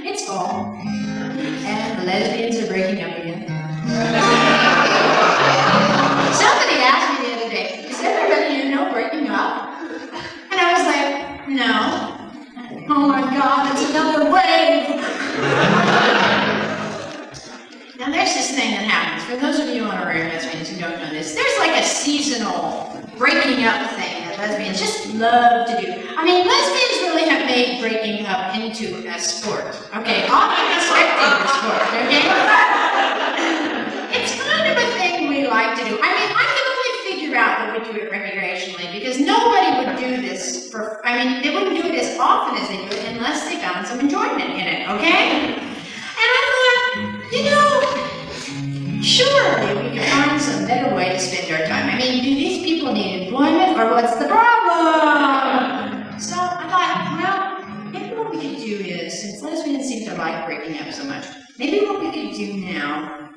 it's fall, and the lesbians are breaking up again. Somebody asked me the other day, is everybody you know breaking up? And I was like, no. Oh my God, it's another wave. Now there's this thing that happens. For those of you honorary lesbians who don't know this, there's like a seasonal breaking up thing that lesbians just love to do. I mean, lesbians really have made breaking up into a sport. Okay, often a spectator sport, okay? It's kind of a thing we like to do. I mean, I can only figure out that we do it recreationally because nobody would do this they wouldn't do it as often as they do it unless they found some enjoyment in it, okay? And I thought, you know, surely we can find some better way to spend our time. I mean, do these people need employment or what's the problem? So I thought, well, maybe what we could do is, since lesbians seem to like breaking up so much, maybe what we could do now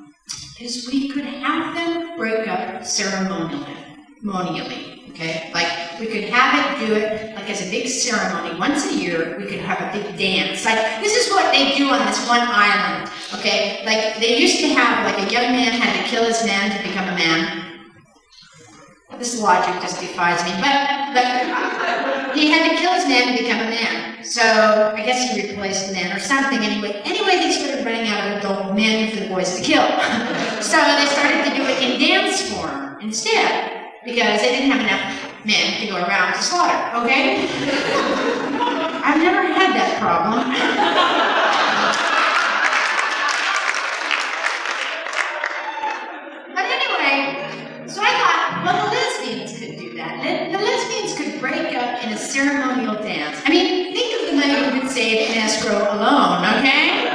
is we could have them break up ceremonially, okay? Like, we could have it, do it, like as a big ceremony. Once a year, we could have a big dance. Like, this is what they do on this one island, okay? Like, they used to have, like, a young man had to kill his man to become a man. This logic just defies me, but he had to kill his man to become a man. So, I guess he replaced the man or something anyway. Anyway, they started running out of adult men for the boys to kill. So, they started to do it in dance form instead, because they didn't have enough men to go around to slaughter, okay? I've never had that problem. But anyway, so I thought, well, the lesbians could do that. The lesbians could break up in a ceremonial dance. I mean, think of the money we would save in escrow alone, okay?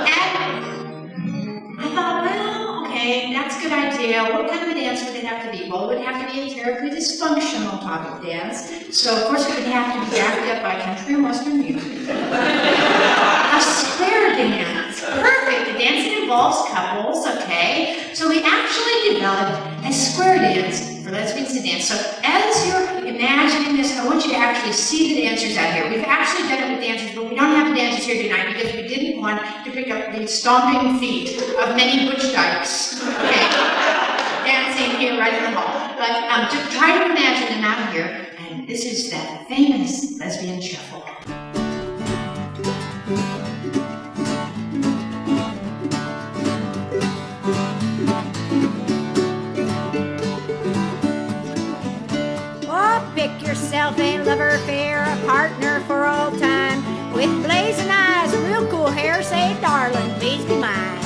And I thought, well, okay, that's a good idea. What kind of a dance would it have to be? Well, it would have to be a terribly dysfunctional type of dance. So, of course, it would have to be backed up by country and western music. A square dance. Perfect. A dance that involves couples, okay? So we actually developed a square dance for lesbians to dance. So as you're imagining this, I want you to actually see the dancers out here. We've actually done it with dancers, but we don't have the dancers here tonight because we didn't want to pick up the stomping feet of many butch dykes. Okay? Dancing here right in the hall. But to try to imagine them out here, and this is that famous Lesbian Shuffle. Pick yourself a lover fair, a partner for all time, with blazing eyes and real cool hair. Say, darling, please be mine.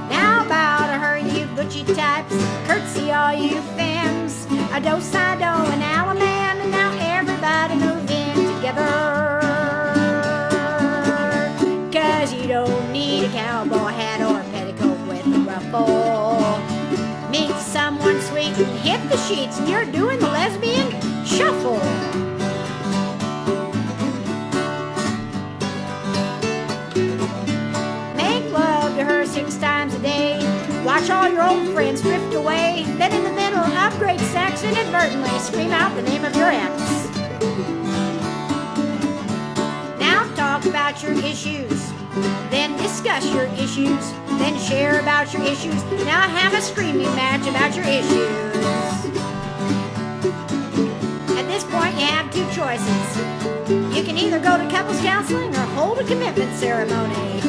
Now bow to her, you butchy types. Curtsy, all you femmes. A do-si-do and Alaman, and now everybody move in together. 'Cause you don't need a cowboy hat or a petticoat with a ruffle. Meet someone sweet and hit the sheets, and you're doing the lesbian shuffle. Make love to her 6 times a day. Watch all your old friends drift away. Then in the middle of great sex, inadvertently scream out the name of your ex. Now talk about your issues, then discuss your issues, then share about your issues. Now have a screaming match about your issues. At this point, you have 2 choices. You can either go to couples counseling or hold a commitment ceremony.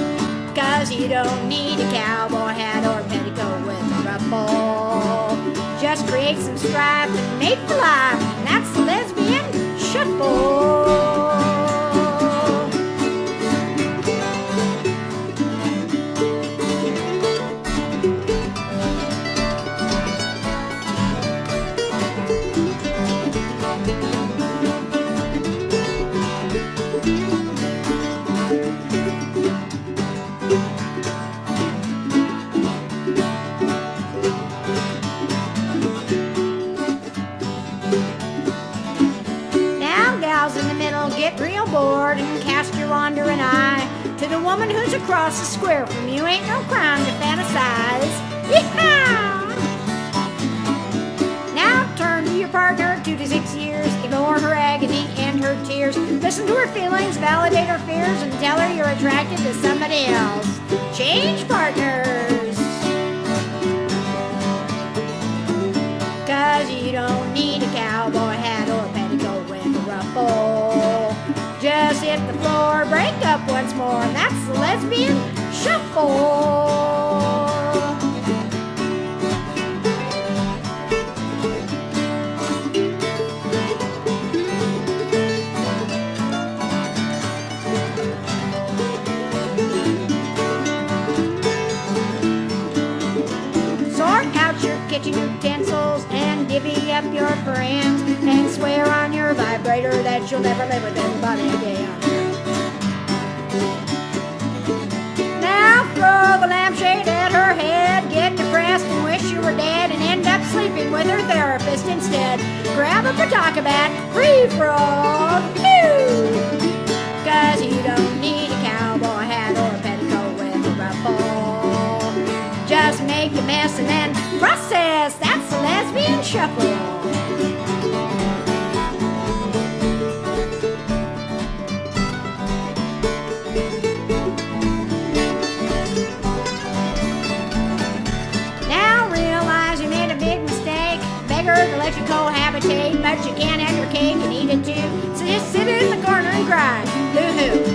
'Cause you don't need a cowboy hat or a petticoat with a ruffle. Just create some strife and mate for life. And that's the Lesbian Shuffle. Get real bored and cast your wandering eye to the woman who's across the square from you. Ain't no crime to fantasize. Yeehaw! Now turn to your partner of 2 to 6 years. Ignore her agony and and her tears. Listen to her feelings, validate her fears, and tell her you're attracted to somebody else. Change partners. 'Cause you don't need a cowboy hat or a petticoat with a ruffle. Just hit the floor, break up once more, and that's the Lesbian Shuffle. Kitchen utensils and divvy up your friends and swear on your vibrator that you'll never live with anybody again. Now throw the lampshade at her head, get depressed and wish you were dead, and end up sleeping with her therapist instead. Grab a pataka bat, free frog, pew! 'Cause you don't need a cowboy hat or a petticoat with a ruffle. Just make a mess and then process. That's the Lesbian Shuffle. Now realize you made a big mistake. Beg her to let you cohabitate, but you can't have your cake and eat it too. So just sit in the corner and cry. Boo-hoo.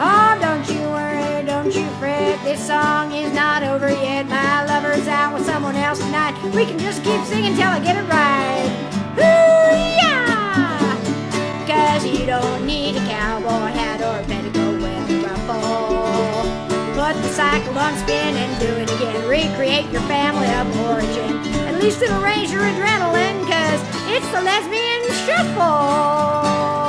Oh, don't you worry, don't you fret. This song is not over yet. My lover's out with someone else tonight. We can just keep singing till I get it right. Hoo-yah! 'Cause you don't need a cowboy hat or a petticoat with a ruffle. Put the cycle on spin and do it again. Recreate your family of origin. At least it'll raise your adrenaline, 'cause it's the Lesbian Shuffle.